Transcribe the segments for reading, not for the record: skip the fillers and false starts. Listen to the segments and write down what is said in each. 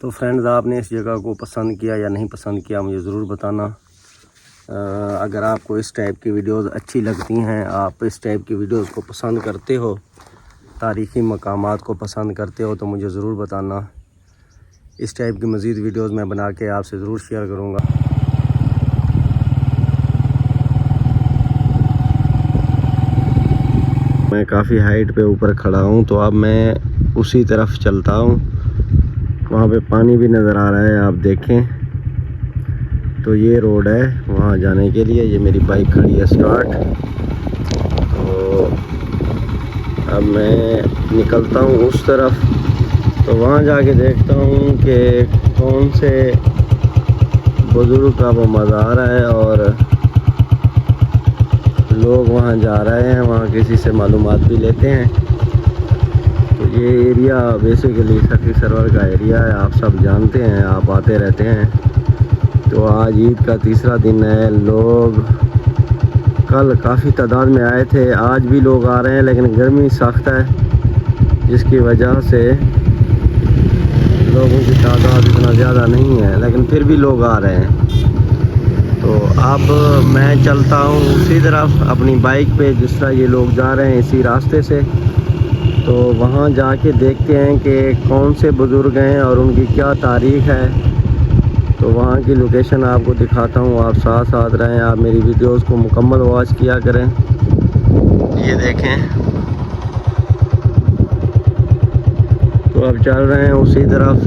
तो फ्रेंड्स, आपने इस जगह को पसंद किया या नहीं पसंद किया मुझे ज़रूर बताना। अगर आपको इस टाइप की वीडियोस अच्छी लगती हैं, आप इस टाइप की वीडियोस को पसंद करते हो, तारीख़ी मकामात को पसंद करते हो, तो मुझे ज़रूर बताना। इस टाइप की मज़ीद वीडियोस मैं बना के आपसे ज़रूर शेयर करूँगा। मैं काफ़ी हाइट पे ऊपर खड़ा हूँ, तो अब मैं उसी तरफ चलता हूँ। वहाँ पे पानी भी नज़र आ रहा है, आप देखें तो ये रोड है वहाँ जाने के लिए। ये मेरी बाइक खड़ी है स्टार्ट। तो अब मैं निकलता हूँ उस तरफ, तो वहाँ जाके देखता हूँ कि कौन से बुज़ुर्ग का वो मज़ार है और लोग वहाँ जा रहे हैं। वहाँ किसी से मालूमात भी लेते हैं। तो ये एरिया बेसिकली सखी सरवर का एरिया है, आप सब जानते हैं, आप आते रहते हैं। तो आज ईद का तीसरा दिन है। लोग कल काफ़ी तादाद में आए थे, आज भी लोग आ रहे हैं, लेकिन गर्मी सख्त है जिसकी वजह से लोगों की तादाद इतना ज़्यादा नहीं है, लेकिन फिर भी लोग आ रहे हैं। तो अब मैं चलता हूँ उसी तरफ अपनी बाइक पे, जिस तरह ये लोग जा रहे हैं इसी रास्ते से। तो वहाँ जाके देखते हैं कि कौन से बुज़ुर्ग हैं और उनकी क्या तारीख़ है। तो वहाँ की लोकेशन आपको दिखाता हूँ, आप साथ साथ रहें, आप मेरी वीडियोस को मुकम्मल वॉच किया करें। ये देखें, तो अब चल रहे हैं उसी तरफ।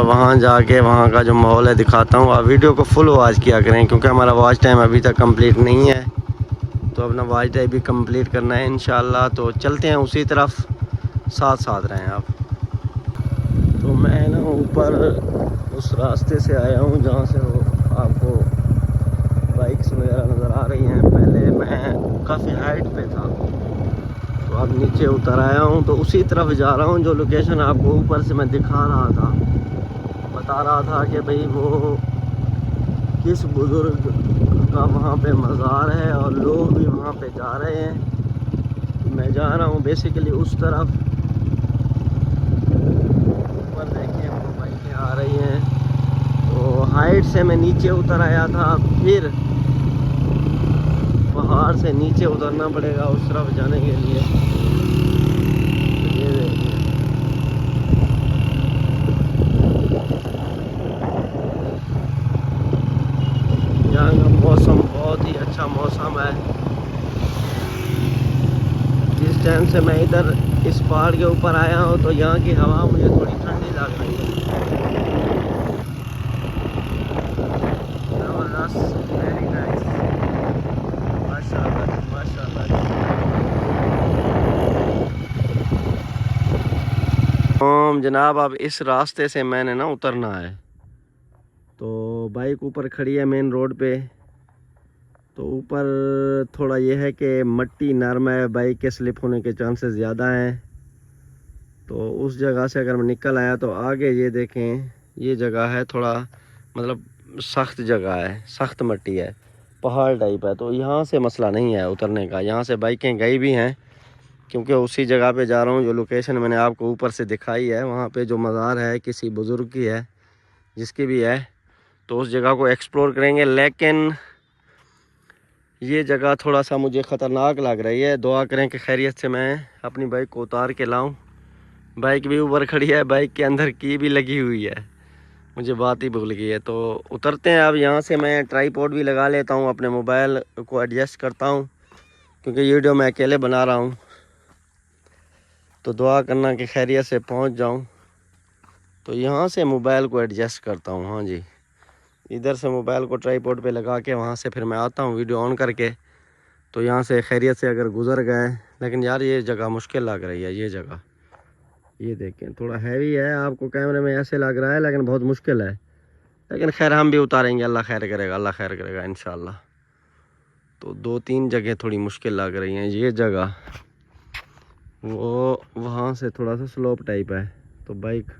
वहाँ जाके वहाँ का जो माहौल है दिखाता हूँ। आप वीडियो को फुल वॉच किया करें, क्योंकि हमारा वॉच टाइम अभी तक कंप्लीट नहीं है। तो अपना वॉच टाइम भी कंप्लीट करना है इंशाल्लाह। तो चलते हैं उसी तरफ, साथ साथ रहें आप। तो मैं ना ऊपर उस रास्ते से आया हूँ जहाँ से वो आपको बाइक्स वगैरह नज़र आ रही हैं। पहले मैं काफ़ी हाइट पे था, तो अब नीचे उतर आया हूँ। तो उसी तरफ जा रहा हूँ जो लोकेशन आपको ऊपर से मैं दिखा रहा था, बता रहा था कि भाई वो किस बुज़ुर्ग का वहाँ पे मज़ार है और लोग भी वहाँ पे जा रहे हैं। मैं जा रहा हूँ बेसिकली उस तरफ। ऊपर देखिए वो बाइकें आ रही हैं। तो हाइट से मैं नीचे उतर आया था, फिर पहाड़ से नीचे उतरना पड़ेगा उस तरफ जाने के लिए। ये देखिए, यहाँ का मौसम बहुत ही अच्छा मौसम है। जिस टाइम से मैं इधर इस पहाड़ के ऊपर आया हूँ, तो यहाँ की हवा मुझे थोड़ी ठंडी लग रही है। ज़बरदस्त, वेरी नाइस, माशाल्लाह माशाल्लाह। जनाब, अब इस रास्ते से मैंने ना उतरना है। तो बाइक ऊपर खड़ी है मेन रोड पे। तो ऊपर थोड़ा ये है कि मट्टी नरम है, बाइक के स्लिप होने के चांसेस ज़्यादा हैं। तो उस जगह से अगर मैं निकल आया तो आगे ये देखें, ये जगह है थोड़ा मतलब सख्त जगह है, सख्त मट्टी है, पहाड़ टाइप है। तो यहाँ से मसला नहीं है उतरने का, यहाँ से बाइकें गई भी हैं, क्योंकि उसी जगह पे जा रहा हूँ जो लोकेशन मैंने आपको ऊपर से दिखाई है। वहाँ पे जो मज़ार है किसी बुज़ुर्ग की है, जिसकी भी है, तो उस जगह को एक्सप्लोर करेंगे। लेकिन ये जगह थोड़ा सा मुझे ख़तरनाक लग रही है। दुआ करें कि खैरियत से मैं अपनी बाइक को उतार के लाऊं। बाइक भी ऊपर खड़ी है, बाइक के अंदर की भी लगी हुई है, मुझे बात ही भूल गई है। तो उतरते हैं। अब यहाँ से मैं ट्राईपॉड भी लगा लेता हूँ, अपने मोबाइल को एडजस्ट करता हूँ, क्योंकि ये वीडियो मैं अकेले बना रहा हूँ। तो दुआ करना कि खैरियत से पहुँच जाऊँ। तो यहाँ से मोबाइल को एडजस्ट करता हूँ। हाँ जी, इधर से मोबाइल को ट्राईपॉड पे लगा के वहाँ से फिर मैं आता हूँ वीडियो ऑन करके। तो यहाँ से खैरियत से अगर गुज़र गए। लेकिन यार ये जगह मुश्किल लग रही है। ये जगह ये देखें, थोड़ा हैवी है, आपको कैमरे में ऐसे लग रहा है, लेकिन बहुत मुश्किल है। लेकिन खैर हम भी उतारेंगे, अल्लाह खैर करेगा, अल्लाह खैर करेगा इंशाल्लाह। तो दो तीन जगह थोड़ी मुश्किल लग रही हैं। ये जगह वो वहाँ से थोड़ा सा स्लोप टाइप है, तो बाइक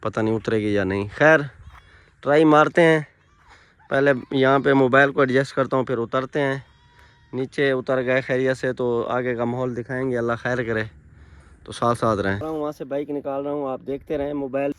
पता नहीं उतरेगी या नहीं। खैर ट्राई मारते हैं। पहले यहाँ पे मोबाइल को एडजस्ट करता हूँ, फिर उतरते हैं। नीचे उतर गए खैरियत से तो आगे का माहौल दिखाएंगे, अल्लाह खैर करे। तो साथ साथ रहें। वहाँ से बाइक निकाल रहा हूँ, आप देखते रहें मोबाइल।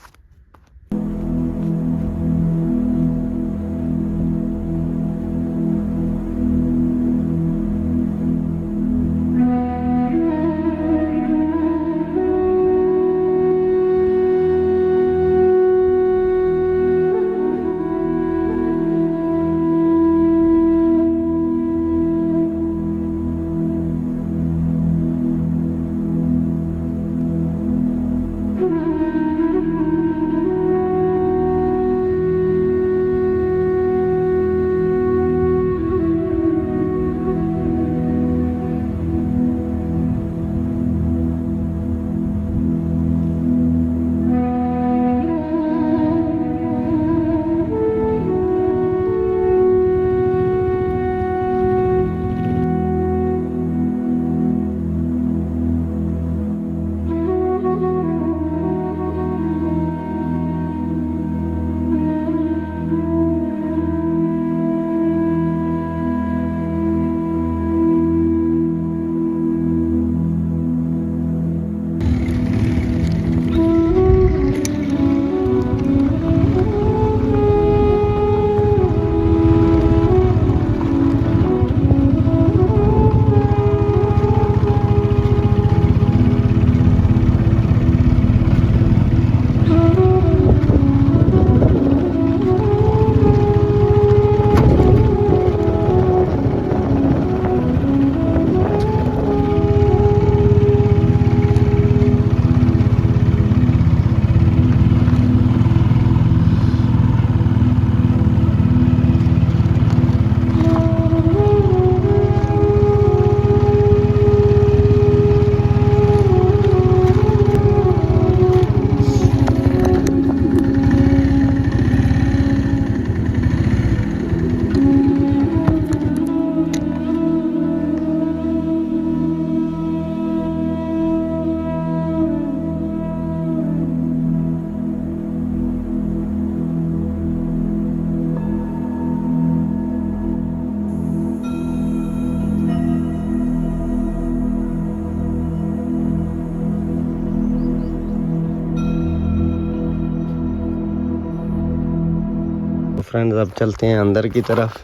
फ्रेंड्स अब चलते हैं अंदर की तरफ।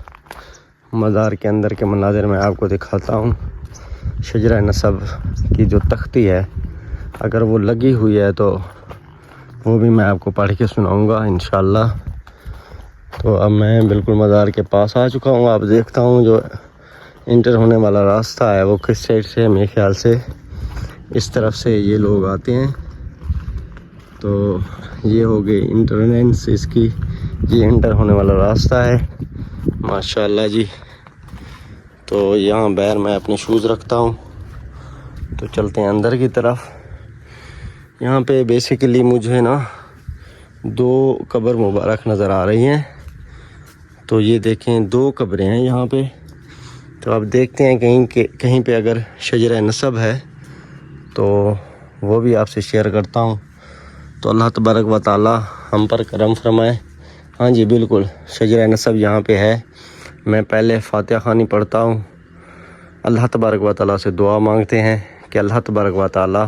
मज़ार के अंदर के मनाज़िर मैं आपको दिखाता हूँ। शजरा नसब की जो तख्ती है, अगर वो लगी हुई है तो वो भी मैं आपको पढ़ के सुनाऊँगा इंशाअल्लाह। तो अब मैं बिल्कुल मज़ार के पास आ चुका हूँ। आप देखता हूँ जो इंटर होने वाला रास्ता है वो किस साइड से, मेरे ख्याल से इस तरफ से ये लोग आते हैं। तो ये हो गई इंटरनेंस इसकी, ये इंटर होने वाला रास्ता है माशाल्लाह जी। तो यहाँ बाहर मैं अपने शूज़ रखता हूँ। तो चलते हैं अंदर की तरफ। यहाँ पे बेसिकली मुझे ना 2 कब्र मुबारक नज़र आ रही हैं। तो ये देखें 2 कब्रें हैं यहाँ पे। तो अब देखते हैं कहीं पे अगर शजरा नसब है तो वो भी आपसे शेयर करता हूँ। तो अल्लाह तबारक व तआला हम पर करम फरमाए। हाँ जी बिल्कुल शजरा नसब यहाँ पे है। मैं पहले फातिहा खानी पढ़ता हूँ, अल्लाह तबारक व तआला से दुआ मांगते हैं कि अल्लाह तबारक व तआला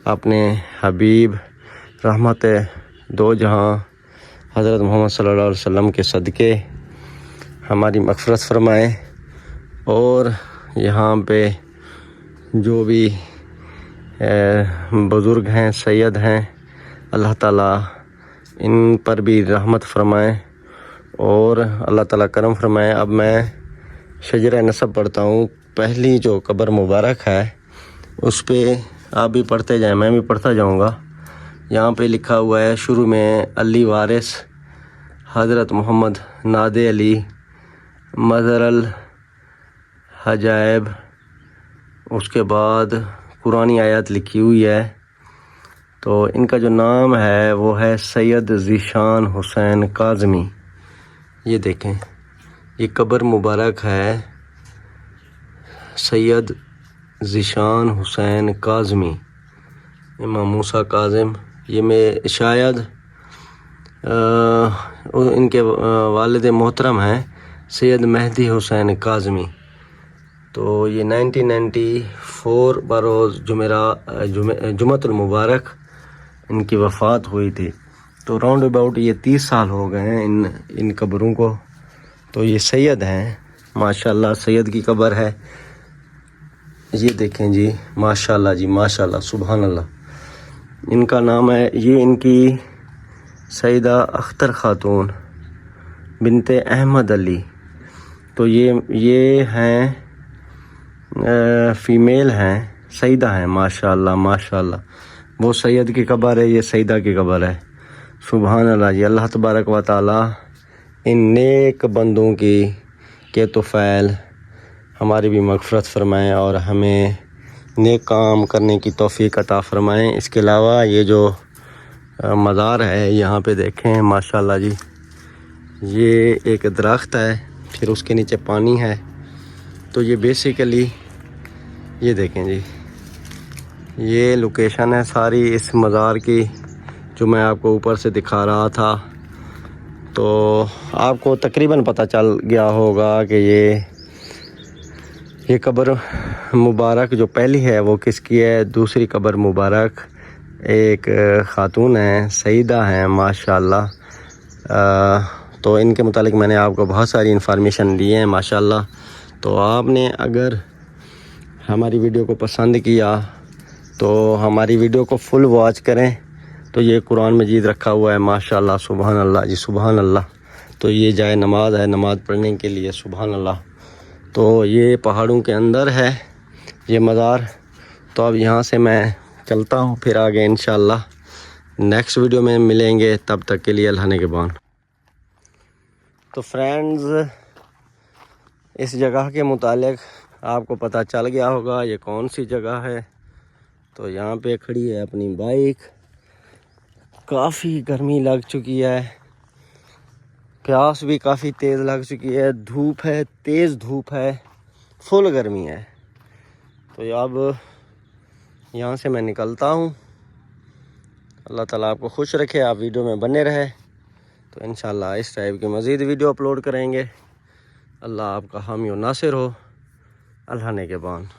अपने हबीब रहमत दो जहाँ हज़रत मोहम्मद सल्लल्लाहु अलैहि वसल्लम के सदक़े हमारी मग़फ़िरत फरमाए। और यहाँ पे जो भी बुज़ुर्ग हैं, सैयद हैं, अल्लाह ताला इन पर भी रहमत फरमाए और अल्लाह ताला करम फरमाए। अब मैं शजरा नसब पढ़ता हूँ। पहली जो कब्र मुबारक है उस पे आप भी पढ़ते जाएं, मैं भी पढ़ता जाऊँगा। यहाँ पे लिखा हुआ है शुरू में अली वारिस हज़रत मोहम्मद नादे अली मज़रल हजायब। उसके बाद कुरानी आयत लिखी हुई है। तो इनका जो नाम है वो है सैयद ज़ीशान हुसैन काज़मी। ये देखें ये कब्र मुबारक है सैयद ज़ीशान हुसैन काज़मी इमाम मूसा काज़िम। ये में शायद इनके वालिद मोहतरम हैं सैयद मेहदी हुसैन काज़मी। तो ये 1994 बरोज़ जुमतुल मुबारक इनकी वफ़ात हुई थी। तो राउंड अबाउट ये 30 साल हो गए हैं इन कब्रों को। तो ये सैयद हैं माशाल्लाह, सैयद की कब्र है। ये देखें जी, माशाल्लाह जी, माशाल्लाह, सुभान अल्लाह। इनका नाम है, ये इनकी सईदा अख्तर खातून बिनते अहमद अली। तो ये हैं फ़ीमेल हैं, सईदा हैं, माशाल्लाह माशाल्लाह। वो सैयद की कब्र है, ये सईदा की कब्र है। सुभान अल्लाह जी। अल्लाह तबारक व तआला इन नेक बंदों की के तौफ़ैल हमारी भी मग़फ़िरत फ़रमाएँ और हमें नेक काम करने की तौफ़ीक अता फ़रमाएँ। इसके अलावा ये जो मज़ार है यहाँ पे देखें माशाल्लाह जी, ये एक दरख्त है, फिर उसके नीचे पानी है। तो ये बेसिकली ये देखें जी, ये लोकेशन है सारी इस मज़ार की जो मैं आपको ऊपर से दिखा रहा था। तो आपको तकरीबन पता चल गया होगा कि ये कब्र मुबारक जो पहली है वो किसकी है। दूसरी कब्र मुबारक एक ख़ातून है, सईदा हैं माशाल्लाह। तो इनके मुतालिक मैंने आपको बहुत सारी इन्फॉर्मेशन दी है माशाल्लाह। तो आपने अगर हमारी वीडियो को पसंद किया तो हमारी वीडियो को फुल वॉच करें। तो ये कुरान मजीद रखा हुआ है माशाल्लाह, सुभान अल्लाह जी, सुभान अल्लाह। तो ये जाए नमाज है, नमाज़ पढ़ने के लिए, सुभान अल्लाह। तो ये पहाड़ों के अंदर है ये मज़ार। तो अब यहाँ से मैं चलता हूँ, फिर आगे इंशाल्लाह नेक्स्ट वीडियो में मिलेंगे। तब तक के लिए अल्लाह ने के बान। तो फ्रेंड्स, इस जगह के मुतालिक आपको पता चल गया होगा ये कौन सी जगह है। तो यहाँ पे खड़ी है अपनी बाइक। काफ़ी गर्मी लग चुकी है, प्यास भी काफ़ी तेज़ लग चुकी है, धूप है, तेज़ धूप है, फुल गर्मी है। तो अब यहाँ से मैं निकलता हूँ। अल्लाह ताला आपको खुश रखे, आप वीडियो में बने रहे। तो इंशाल्लाह इस टाइप की मज़ीद वीडियो अपलोड करेंगे। अल्लाह आपका हामी और नासिर हो। अल्लाह ने के बान।